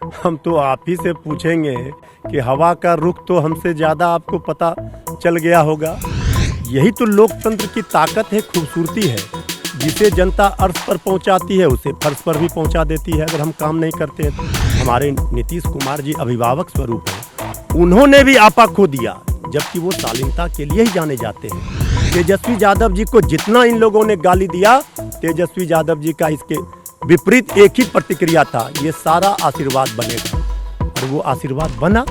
हम तो आप ही से पूछेंगे कि हवा का रुख तो हमसे ज्यादा आपको पता चल गया होगा। यही तो लोकतंत्र की ताकत है, खूबसूरती है। जिसे जनता अर्श पर पहुंचाती है उसे फर्श पर भी पहुंचा देती है अगर हम काम नहीं करते हैं तो। हमारे नीतीश कुमार जी अभिभावक स्वरूप हैं, उन्होंने भी आपा खो दिया, जबकि वो शालीनता के लिए ही जाने जाते हैं। तेजस्वी यादव जी को जितना इन लोगों ने गाली दिया, तेजस्वी यादव जी का इसके विपरीत एक ही प्रतिक्रिया था, ये सारा आशीर्वाद बनेगा, और वो आशीर्वाद बना।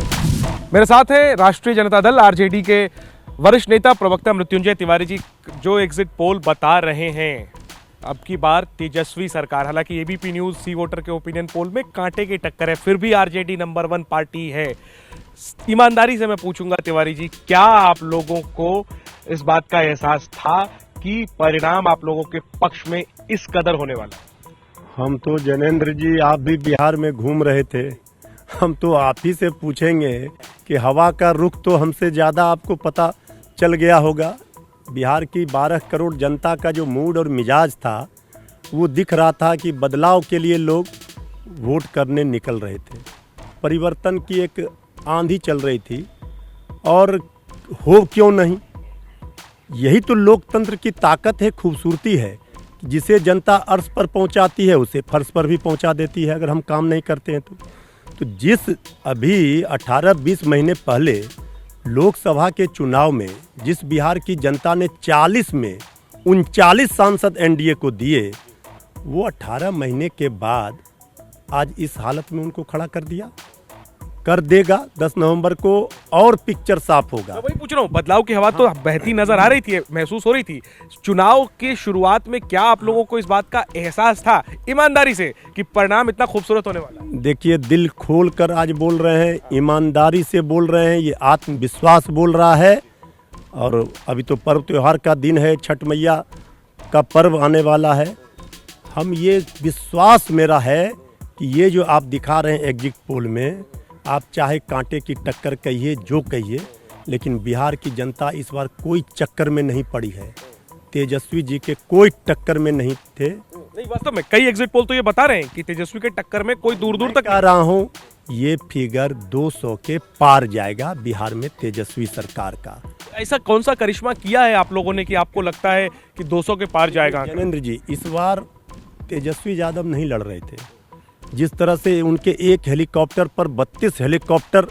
मेरे साथ है राष्ट्रीय जनता दल आरजेडी के वरिष्ठ नेता प्रवक्ता मृत्युंजय तिवारी जी। जो एग्जिट पोल बता रहे हैं अब की बार तेजस्वी सरकार, हालांकि एबीपी न्यूज सी वोटर के ओपिनियन पोल में कांटे की टक्कर है, फिर भी आरजेडी नंबर 1 पार्टी है। ईमानदारी से मैं पूछूंगा तिवारी जी, क्या आप लोगों को इस बात का एहसास था कि परिणाम आप लोगों के पक्ष में इस कदर होने वाला है? हम तो जनेंद्र जी, आप भी बिहार में घूम रहे थे, हम तो आप ही से पूछेंगे कि हवा का रुख तो हमसे ज़्यादा आपको पता चल गया होगा। बिहार की 12 करोड़ जनता का जो मूड और मिजाज था, वो दिख रहा था कि बदलाव के लिए लोग वोट करने निकल रहे थे। परिवर्तन की एक आंधी चल रही थी, और हो क्यों नहीं। यही तो लोकतंत्र की ताकत है, खूबसूरती है। जिसे जनता अर्श पर पहुंचाती है उसे फर्श पर भी पहुंचा देती है अगर हम काम नहीं करते हैं तो जिस अभी 18-20 महीने पहले लोकसभा के चुनाव में जिस बिहार की जनता ने 40 में 39 सांसद एनडीए को दिए, वो 18 महीने के बाद आज इस हालत में उनको खड़ा कर देगा। 10 नवंबर को और पिक्चर साफ होगा। मैं वही पूछ रहा हूँ, बदलाव की हवा तो बहती नजर आ रही थी, महसूस हो रही थी। चुनाव की शुरुआत में क्या आप लोगों को इस बात का एहसास था ईमानदारी से कि परिणाम इतना खूबसूरत होने वाला है? देखिए, दिल खोल कर आज बोल रहे हैं, ईमानदारी से बोल रहे हैं, ये आत्मविश्वास बोल रहा है। और अभी तो पर्व त्योहार का दिन है, छठ मैया का पर्व आने वाला है। हम ये विश्वास मेरा है कि ये जो आप दिखा रहे हैं एग्जिट पोल में, आप चाहे कांटे की टक्कर कहिए, जो कहिए, लेकिन बिहार की जनता इस बार कोई चक्कर में नहीं पड़ी है। तेजस्वी जी के कोई टक्कर में नहीं थे। नहीं, वास्तव में कई एग्जिट पोल तो ये बता रहे हैं कि तेजस्वी के टक्कर में कोई दूर दूर तक कह रहा हूँ, ये फिगर 200 के पार जाएगा बिहार में तेजस्वी सरकार का। ऐसा कौन सा करिश्मा किया है आप लोगों ने कि आपको लगता है कि 200 के पार जाएगा? जनेंद्र जी, इस बार तेजस्वी यादव नहीं लड़ रहे थे। जिस तरह से उनके एक हेलीकॉप्टर पर 32 हेलीकॉप्टर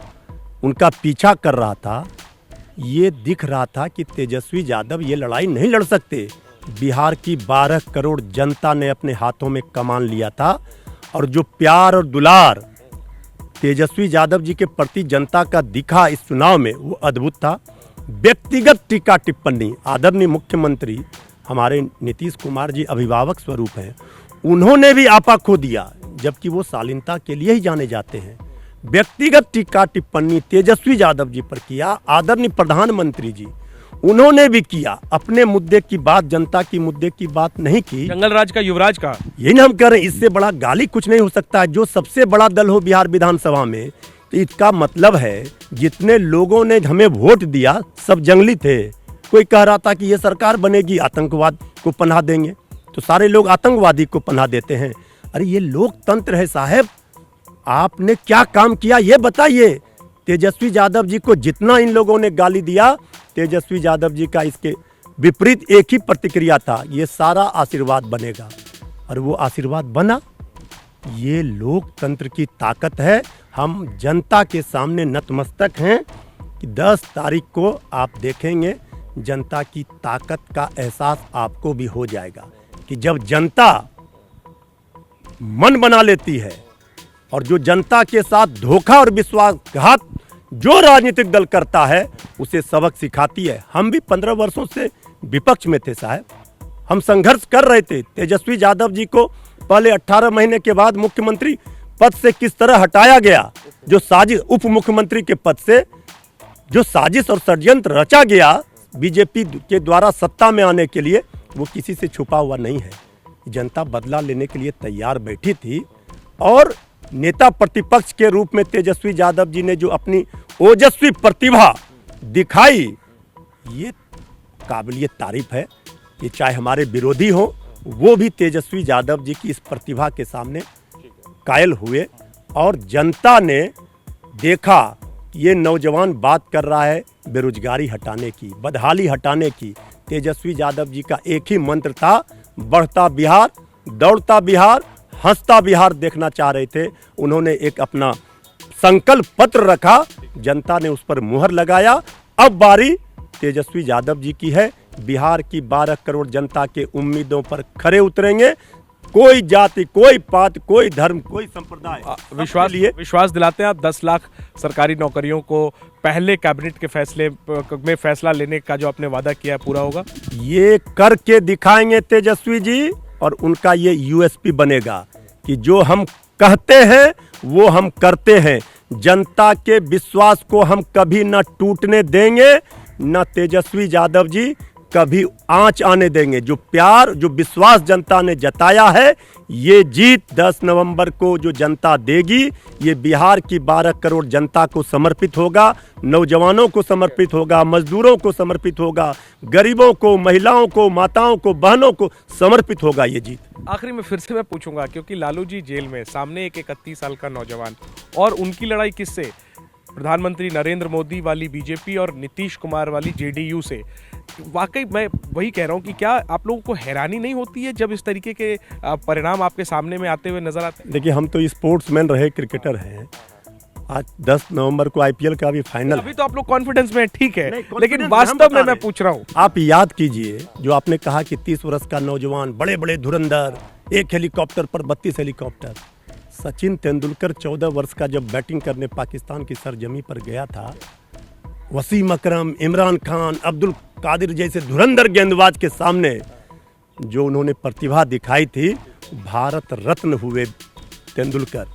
उनका पीछा कर रहा था, ये दिख रहा था कि तेजस्वी यादव ये लड़ाई नहीं लड़ सकते। बिहार की 12 करोड़ जनता ने अपने हाथों में कमान लिया था, और जो प्यार और दुलार तेजस्वी यादव जी के प्रति जनता का दिखा इस चुनाव में, वो अद्भुत था। व्यक्तिगत टीका टिप्पणी आदरणीय मुख्यमंत्री हमारे नीतीश कुमार जी अभिभावक स्वरूप हैं, उन्होंने भी आपा खो दिया, जबकि वो शालीनता के लिए ही जाने जाते हैं। व्यक्तिगत टीका टिप्पणी तेजस्वी यादव जी पर किया, आदरणीय प्रधानमंत्री जी उन्होंने भी किया। अपने मुद्दे की बात, जनता की मुद्दे की बात नहीं की। जंगल राज का युवराज का, यही ना हम कह रहे हैं, इससे बड़ा गाली कुछ नहीं हो सकता है। जो सबसे बड़ा दल हो बिहार विधानसभा में, तो इसका मतलब है जितने लोगों ने हमें वोट दिया सब जंगली थे। कोई कह रहा था कि ये सरकार बनेगी, आतंकवाद को पनाह देंगे, तो सारे लोग आतंकवादी को पनाह देते हैं। अरे ये लोकतंत्र है साहब, आपने क्या काम किया ये बताइए। तेजस्वी यादव जी को जितना इन लोगों ने गाली दिया, तेजस्वी यादव जी का इसके विपरीत एक ही प्रतिक्रिया था, ये सारा आशीर्वाद बनेगा, और वो आशीर्वाद बना। ये लोकतंत्र की ताकत है। हम जनता के सामने नतमस्तक हैं कि 10 तारीख को आप देखेंगे, जनता की ताकत का एहसास आपको भी हो जाएगा कि जब जनता मन बना लेती है, और जो जनता के साथ धोखा और विश्वासघात जो राजनीतिक दल करता है उसे सबक सिखाती है। हम भी 15 वर्षों से विपक्ष में थे साहब, हम संघर्ष कर रहे थे। तेजस्वी यादव जी को पहले 18 महीने के बाद मुख्यमंत्री पद से किस तरह हटाया गया, जो साजिश, उप मुख्यमंत्री के पद से जो साजिश और षड्यंत्र रचा गया बीजेपी के द्वारा सत्ता में आने के लिए, वो किसी से छुपा हुआ नहीं है। जनता बदला लेने के लिए तैयार बैठी थी, और नेता प्रतिपक्ष के रूप में तेजस्वी यादव जी ने जो अपनी ओजस्वी प्रतिभा दिखाई, ये काबिलियत तारीफ है। ये चाहे हमारे विरोधी हो, वो भी तेजस्वी यादव जी की इस प्रतिभा के सामने कायल हुए, और जनता ने देखा ये नौजवान बात कर रहा है बेरोजगारी हटाने की, बदहाली हटाने की। तेजस्वी यादव जी का एक ही मंत्र था, बढ़ता बिहार, दौड़ता बिहार, हंसता बिहार देखना चाह रहे थे। उन्होंने एक अपना संकल्प पत्र रखा, जनता ने उस पर मुहर लगाया। अब बारी तेजस्वी यादव जी की है। बिहार की 12 करोड़ जनता के उम्मीदों पर खरे उतरेंगे। कोई जाति, कोई पात, कोई धर्म, कोई संप्रदाय, विश्वास दिलाते हैं आप 10 लाख सरकारी नौकरियों को पहले कैबिनेट के फैसले में फैसला लेने का जो आपने वादा किया है पूरा होगा? ये करके दिखाएंगे तेजस्वी जी, और उनका ये यूएसपी बनेगा कि जो हम कहते हैं वो हम करते हैं। जनता के विश्वास को हम कभी न टूटने देंगे, न तेजस्वी यादव जी कभी आंच आने देंगे। जो प्यार, जो विश्वास जनता ने जताया है, ये जीत 10 नवंबर को जो जनता देगी, ये बिहार की 12 करोड़ जनता को समर्पित होगा, नौजवानों को समर्पित होगा, मजदूरों को समर्पित होगा, गरीबों को, महिलाओं को, माताओं को, बहनों को समर्पित होगा ये जीत। आखिरी में फिर से मैं पूछूंगा, क्योंकि लालू जी जेल में, सामने एक 31 साल का नौजवान, और उनकी लड़ाई किससे? प्रधानमंत्री नरेंद्र मोदी वाली बीजेपी और नीतीश कुमार वाली जेडीयू से। वाकई मैं वही कह रहा हूँ कि क्या आप लोगों को हैरानी नहीं होती है जब इस तरीके के परिणाम आपके सामने में आते हुए नजर आते हैं? देखिए, हम तो स्पोर्ट्समैन रहे क्रिकेटर हैं। आज 10 नवंबर को आईपीएल का भी फाइनल, अभी तो आप लोग कॉन्फिडेंस में, ठीक है, लेकिन वास्तव में मैं पूछ रहा हूँ, आप याद कीजिए जो आपने कहा कि 30 वर्ष का नौजवान, बड़े बड़े धुरंधर, एक हेलीकॉप्टर पर 32 हेलीकॉप्टर। सचिन तेंदुलकर 14 वर्ष का जब बैटिंग करने पाकिस्तान की सरजमी पर गया था, वसीम अकरम, इमरान खान, अब्दुल कादिर जैसे धुरंधर गेंदबाज के सामने जो उन्होंने प्रतिभा दिखाई थी, भारत रत्न हुए तेंदुलकर।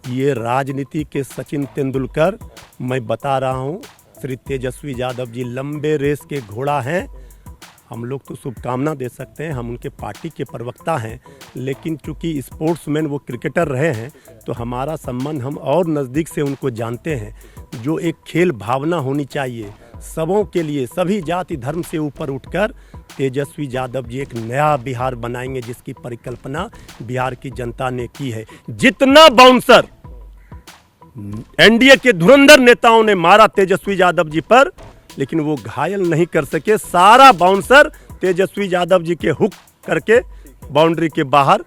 ये राजनीति के सचिन तेंदुलकर, मैं बता रहा हूँ, श्री तेजस्वी यादव जी लंबे रेस के घोड़ा हैं। हम लोग तो शुभकामना दे सकते हैं, हम उनके पार्टी के प्रवक्ता हैं, लेकिन चूंकि स्पोर्ट्समैन वो क्रिकेटर रहे हैं, तो हमारा संबंध, हम और नज़दीक से उनको जानते हैं। जो एक खेल भावना होनी चाहिए सबों के लिए, सभी जाति धर्म से ऊपर उठकर तेजस्वी यादव जी एक नया बिहार बनाएंगे, जिसकी परिकल्पना बिहार की जनता ने की है। जितना बाउंसर एनडीए के धुरंधर नेताओं ने मारा तेजस्वी यादव जी पर, लेकिन वो घायल नहीं कर सके। सारा बाउंसर तेजस्वी यादव जी के हुक करके बाउंड्री के बाहर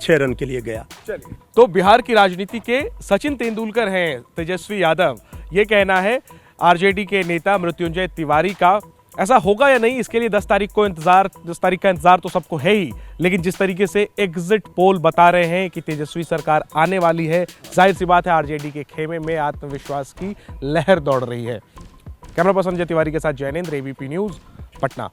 6 रन के लिए गया। चलिए, तो बिहार की राजनीति के सचिन तेंदुलकर हैं तेजस्वी यादव, ये कहना है आरजेडी के नेता मृत्युंजय तिवारी का। ऐसा होगा या नहीं, इसके लिए 10 तारीख का इंतजार तो सबको है ही, लेकिन जिस तरीके से एग्जिट पोल बता रहे हैं कि तेजस्वी सरकार आने वाली है, जाहिर सी बात है आरजेडी के खेमे में आत्मविश्वास की लहर दौड़ रही है। कैमरा पर्सन संजय तिवारी के साथ जैनेंद्र, एबीपी न्यूज़, पटना।